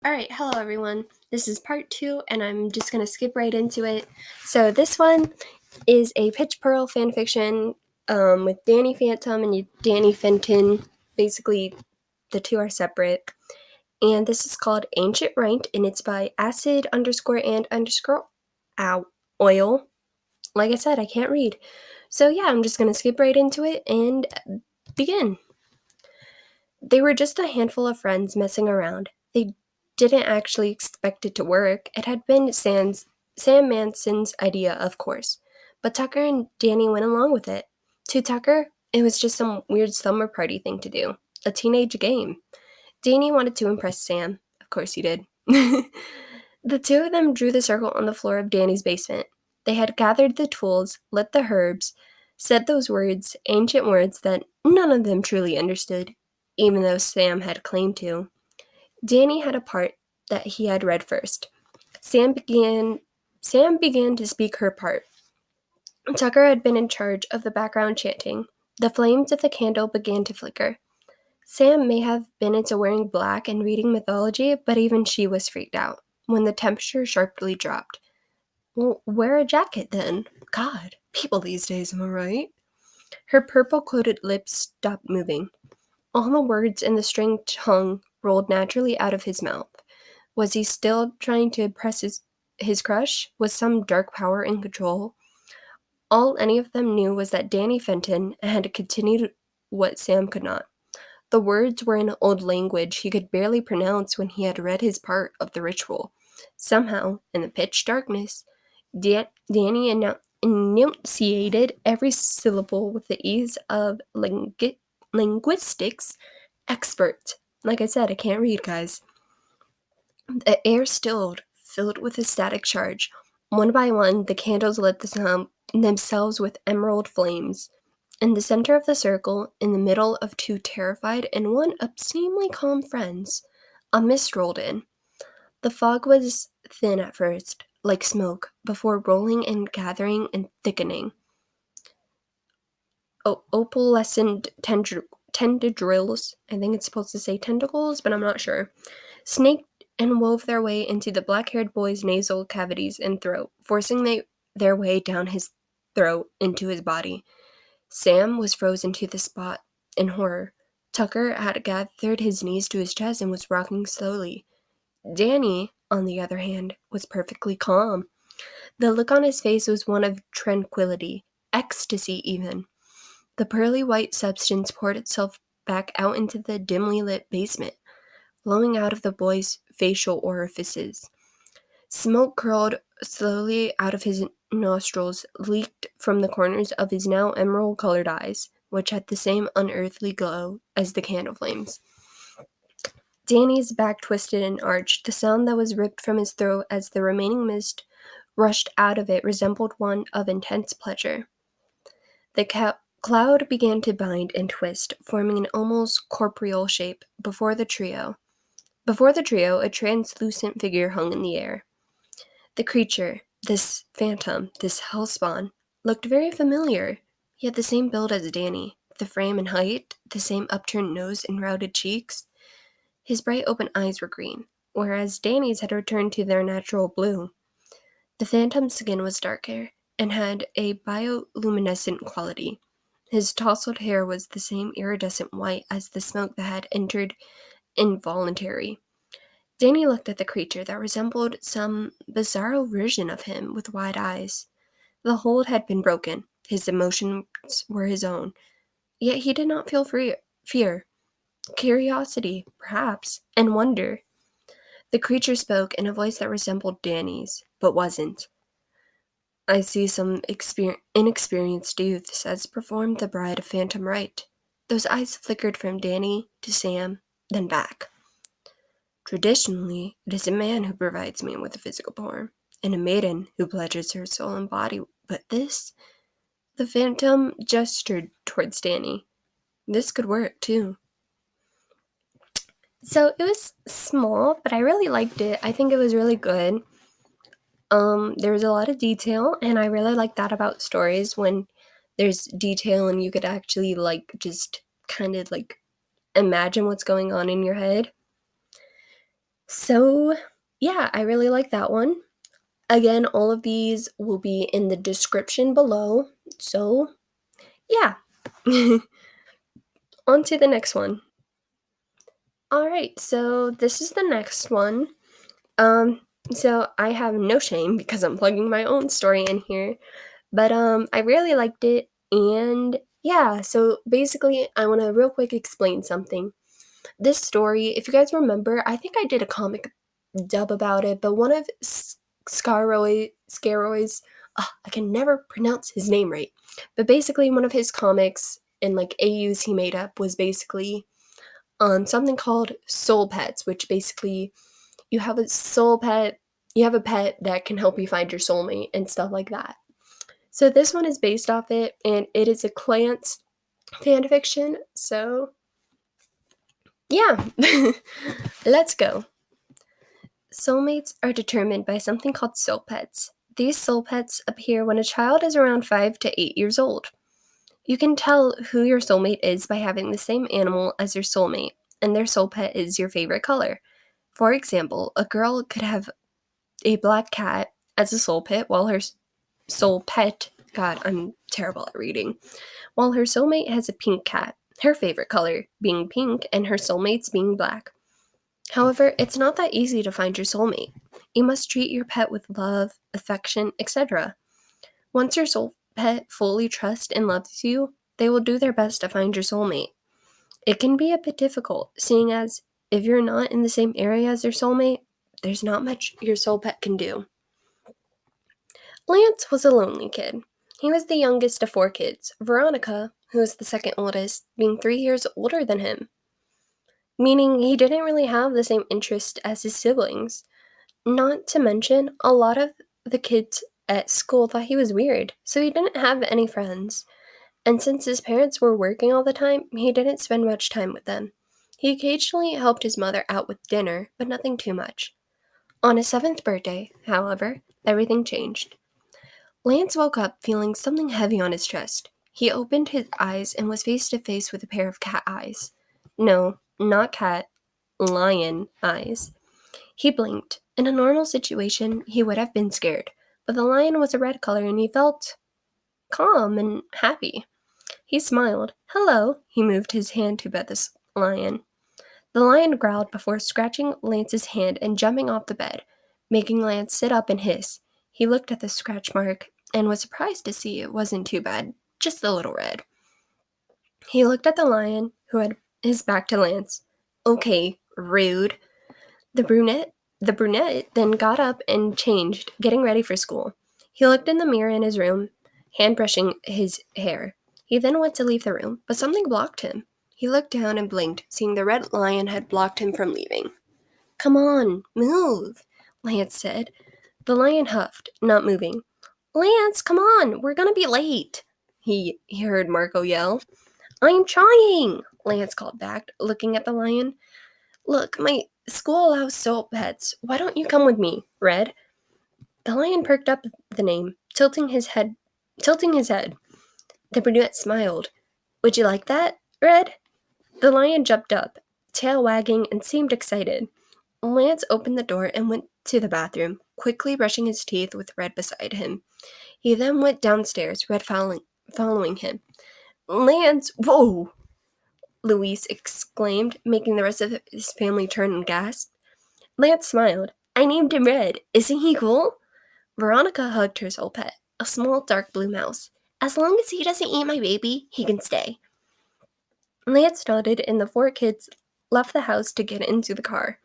Alright, hello everyone. This is part 2, and I'm just gonna skip right into it. So this one is a Pitch Pearl fanfiction with Danny Phantom and Danny Fenton. Basically, the two are separate. And this is called Ancient Rite, and it's by acid_and_oil. Like I said, I can't read. So yeah, I'm just gonna skip right into it and begin. They were just a handful of friends messing around. They didn't actually expect it to work. It had been Sam Manson's idea, of course. But Tucker and Danny went along with it. To Tucker, it was just some weird summer party thing to do. A teenage game. Danny wanted to impress Sam. Of course he did. The two of them drew the circle on the floor of Danny's basement. They had gathered the tools, lit the herbs, said those words, ancient words that none of them truly understood, even though Sam had claimed to. Danny had a part that he had read first. Sam began to speak her part. Tucker had been in charge of the background chanting. The flames of the candle began to flicker. Sam may have been into wearing black and reading mythology, but even she was freaked out when the temperature sharply dropped. Well, wear a jacket then. God, people these days, am I right? Her purple-coated lips stopped moving. All the words in the string tongue rolled naturally out of his mouth. Was he still trying to impress his crush? Was some dark power in control? All any of them knew was that Danny Fenton had continued what Sam could not. The words were in an old language he could barely pronounce when he had read his part of the ritual. Somehow, in the pitch darkness, Danny enunciated every syllable with the ease of linguistics expert. Like I said, I can't read, guys. The air stilled, filled with a static charge. One by one, the candles lit themselves with emerald flames. In the center of the circle, in the middle of two terrified and one obscenely calm friends, a mist rolled in. The fog was thin at first, like smoke, before rolling and gathering and thickening. Opalescent tendrils, I think it's supposed to say tentacles, but I'm not sure, snaked and wove their way into the black-haired boy's nasal cavities and throat, forcing their way down his throat into his body. Sam was frozen to the spot in horror. Tucker had gathered his knees to his chest and was rocking slowly. Danny, on the other hand, was perfectly calm. The look on his face was one of tranquility, ecstasy even. The pearly white substance poured itself back out into the dimly lit basement, flowing out of the boy's facial orifices. Smoke curled slowly out of his nostrils, leaked from the corners of his now emerald-colored eyes, which had the same unearthly glow as the candle flames. Danny's back twisted and arched. The sound that was ripped from his throat as the remaining mist rushed out of it resembled one of intense pleasure. The cloud began to bind and twist, forming an almost corporeal shape before the trio. Before the trio, a translucent figure hung in the air. The creature, this phantom, this hellspawn, looked very familiar. He had the same build as Danny, the frame and height, the same upturned nose and rounded cheeks. His bright open eyes were green, whereas Danny's had returned to their natural blue. The phantom's skin was darker and had a bioluminescent quality. His tousled hair was the same iridescent white as the smoke that had entered involuntary. Danny looked at the creature that resembled some bizarro version of him with wide eyes. The hold had been broken. His emotions were his own. Yet he did not feel fear, curiosity, perhaps, and wonder. The creature spoke in a voice that resembled Danny's, but wasn't. I see some inexperienced youths has performed the Bride of Phantom Rite. Those eyes flickered from Danny to Sam, then back. Traditionally, it is a man who provides me with a physical form, and a maiden who pledges her soul and body, but this? The phantom gestured towards Danny. This could work, too. So it was small, but I really liked it. I think it was really good. There was a lot of detail, and I really like that about stories when there's detail and you could actually, just kind of, imagine what's going on in your head. So, yeah, I really like that one. Again, all of these will be in the description below. So, yeah. On to the next one. All right, so this is the next one. Um, so I have no shame because I'm plugging my own story in here, but I really liked it, and yeah, so basically I want to real quick explain something. This story, if you guys remember, I think I did a comic dub about it, but one of Scaroy's, I can never pronounce his name right, but basically one of his comics and like AUs he made up was basically something called soul pets, which basically you have a soul pet, you have a pet that can help you find your soulmate and stuff like that. So this one is based off it, and it is a Clance fan fiction. So yeah, let's go. Soulmates are determined by something called soul pets. These soul pets appear when a child is around 5 to 8 years old. You can tell who your soulmate is by having the same animal as your soulmate, and their soul pet is your favorite color. For example, a girl could have a black cat as a soul pet, while her soul pet, God, I'm terrible at reading, while her soulmate has a pink cat, her favorite color being pink and her soulmate's being black. However, it's not that easy to find your soulmate. You must treat your pet with love, affection, etc. Once your soul pet fully trusts and loves you, they will do their best to find your soulmate. It can be a bit difficult, seeing as if you're not in the same area as your soulmate, there's not much your soul pet can do. Lance was a lonely kid. He was the youngest of 4 kids, Veronica, who was the second oldest, being 3 years older than him, meaning he didn't really have the same interest as his siblings. Not to mention, a lot of the kids at school thought he was weird, so he didn't have any friends. And since his parents were working all the time, he didn't spend much time with them. He occasionally helped his mother out with dinner, but nothing too much. On his 7th birthday, however, everything changed. Lance woke up feeling something heavy on his chest. He opened his eyes and was face to face with a pair of cat eyes. No, not cat, lion eyes. He blinked. In a normal situation, he would have been scared, but the lion was a red color and he felt calm and happy. He smiled. Hello. He moved his hand to pet the lion. The lion growled before scratching Lance's hand and jumping off the bed, making Lance sit up and hiss. He looked at the scratch mark and was surprised to see it wasn't too bad, just a little red. He looked at the lion, who had his back to Lance. Okay, rude. The brunette then got up and changed, getting ready for school. He looked in the mirror in his room, hand brushing his hair. He then went to leave the room, but something blocked him. He looked down and blinked, seeing the red lion had blocked him from leaving. Come on, move, Lance said. The lion huffed, not moving. Lance, come on, we're gonna be late, he heard Marco yell. I'm trying, Lance called back, looking at the lion. Look, my school allows soul pets. Why don't you come with me, Red? The lion perked up at the name, tilting his head. The brunette smiled. Would you like that, Red? The lion jumped up, tail wagging, and seemed excited. Lance opened the door and went to the bathroom, quickly brushing his teeth with Red beside him. He then went downstairs, Red following him. Lance, whoa! Luis exclaimed, making the rest of his family turn and gasp. Lance smiled. I named him Red. Isn't he cool? Veronica hugged her soul pet, a small dark blue mouse. As long as he doesn't eat my baby, he can stay. Lance nodded, and the 4 kids left the house to get into the car.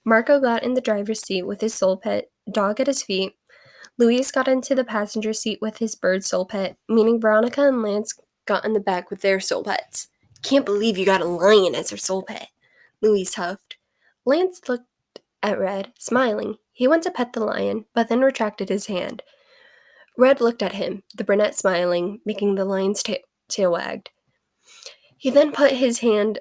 Marco got in the driver's seat with his soul pet, dog at his feet. Luis got into the passenger seat with his bird soul pet, meaning Veronica and Lance got in the back with their soul pets. Can't believe you got a lion as your soul pet, Luis huffed. Lance looked at Red, smiling. He went to pet the lion, but then retracted his hand. Red looked at him, the brunette smiling, making the lion's tail wagged. He then put his head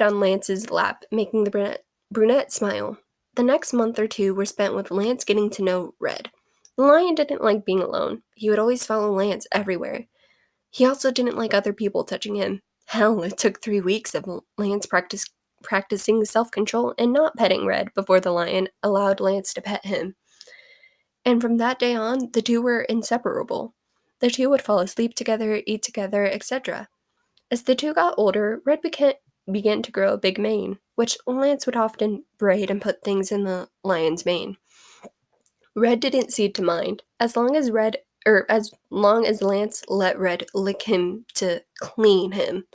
on Lance's lap, making the brunette smile. The next month or two were spent with Lance getting to know Red. The lion didn't like being alone. He would always follow Lance everywhere. He also didn't like other people touching him. Hell, it took 3 weeks of Lance practicing self-control and not petting Red before the lion allowed Lance to pet him. And from that day on, the two were inseparable. The two would fall asleep together, eat together, etc. As the two got older, Red began to grow a big mane, which Lance would often braid and put things in the lion's mane. Red didn't seem to mind, as long as Lance let Red lick him to clean him.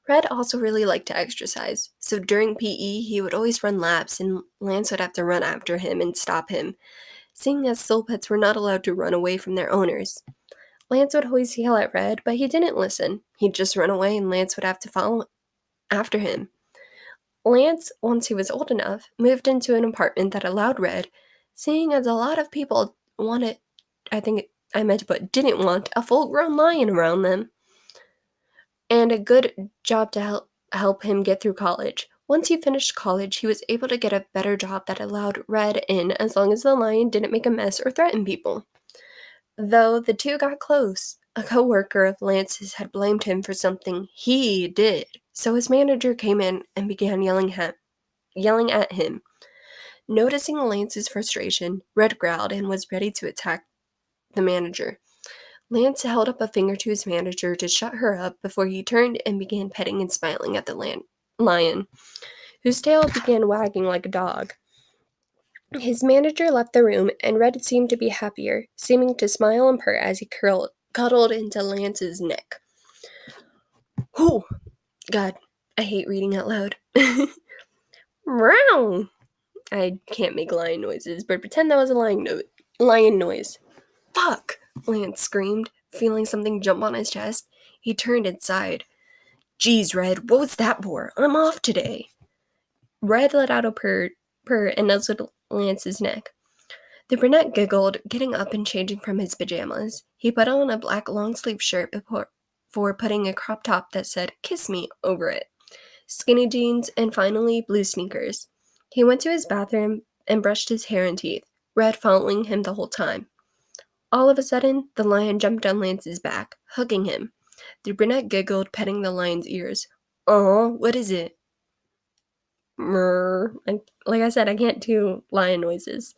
Red also really liked to exercise, so during PE he would always run laps and Lance would have to run after him and stop him, seeing as soul pets were not allowed to run away from their owners. Lance would always yell at Red, but he didn't listen. He'd just run away and Lance would have to follow after him. Lance, once he was old enough, moved into an apartment that allowed Red, seeing as a lot of people didn't want a full-grown lion around them. And a good job to help him get through college. Once he finished college, he was able to get a better job that allowed Red in as long as the lion didn't make a mess or threaten people. Though the two got close, a co-worker of Lance's had blamed him for something he did, so his manager came in and began yelling at him. Noticing Lance's frustration, Red growled and was ready to attack the manager. Lance held up a finger to his manager to shut her up before he turned and began petting and smiling at the lion, whose tail began wagging like a dog. His manager left the room, and Red seemed to be happier, seeming to smile and purr as he cuddled into Lance's neck. Oh, God, I hate reading out loud. Meow! I can't make lion noises, but pretend that was a lion noise. Fuck! Lance screamed, feeling something jump on his chest. He turned and sighed. Geez, Red, what was that for? I'm off today. Red let out a purr and nuzzled Lance's neck. The brunette giggled, getting up and changing from his pajamas. He put on a black long-sleeve shirt before putting a crop top that said, "Kiss me," over it, skinny jeans, and finally blue sneakers. He went to his bathroom and brushed his hair and teeth, Red following him the whole time. All of a sudden, the lion jumped on Lance's back, hugging him. The brunette giggled, petting the lion's ears. "Aw, what is it?" Mrrr. Like I said, I can't do lion noises.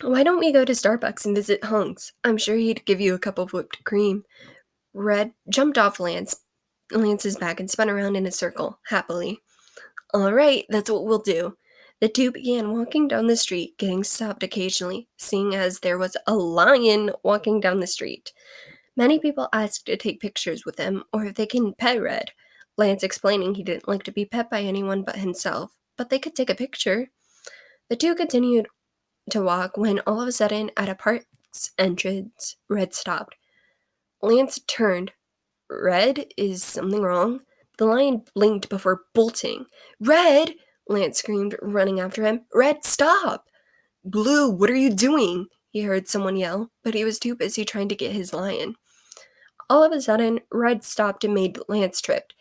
"Why don't we go to Starbucks and visit Hunks? I'm sure he'd give you a cup of whipped cream." Red jumped off Lance's back and spun around in a circle, happily. "All right, that's what we'll do." The two began walking down the street, getting stopped occasionally, seeing as there was a lion walking down the street. Many people asked to take pictures with him, or if they can pet Red, Lance explaining he didn't like to be pet by anyone but himself, but they could take a picture. The two continued to walk when all of a sudden, at a park's entrance, Red stopped. Lance turned. "Red, is something wrong?" The lion blinked before bolting. "Red!" Lance screamed, running after him. "Red, stop!" "Blue, what are you doing?" he heard someone yell, but he was too busy trying to get his lion. All of a sudden, Red stopped and made Lance trip.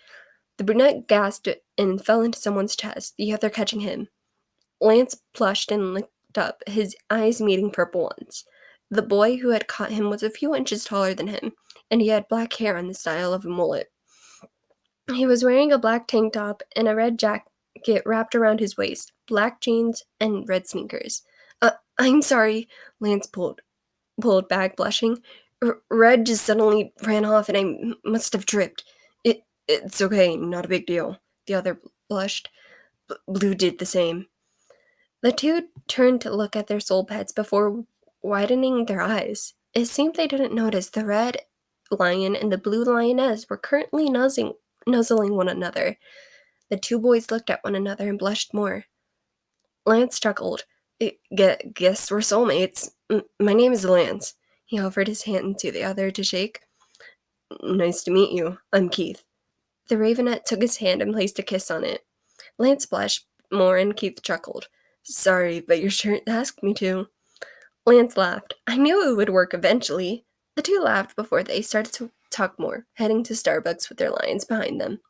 The brunette gasped and fell into someone's chest, the other catching him. Lance blushed and looked up, his eyes meeting purple ones. The boy who had caught him was a few inches taller than him, and he had black hair in the style of a mullet. He was wearing a black tank top and a red jacket wrapped around his waist, black jeans, and red sneakers. I'm sorry," Lance pulled back, blushing. Red just suddenly ran off and I must have tripped." It's okay, not a big deal," the other blushed. Blue did the same. The two turned to look at their soul pets before widening their eyes. It seemed they didn't notice the red lion and the blue lioness were currently nuzzling one another. The two boys looked at one another and blushed more. Lance chuckled. Guess we're soulmates. My name is Lance." He offered his hand to the other to shake. "Nice to meet you. I'm Keith." The ravenet took his hand and placed a kiss on it. Lance blushed more and Keith chuckled. "Sorry, but your shirt asked me to." Lance laughed. "I knew it would work eventually." The two laughed before they started to talk more, heading to Starbucks with their lions behind them.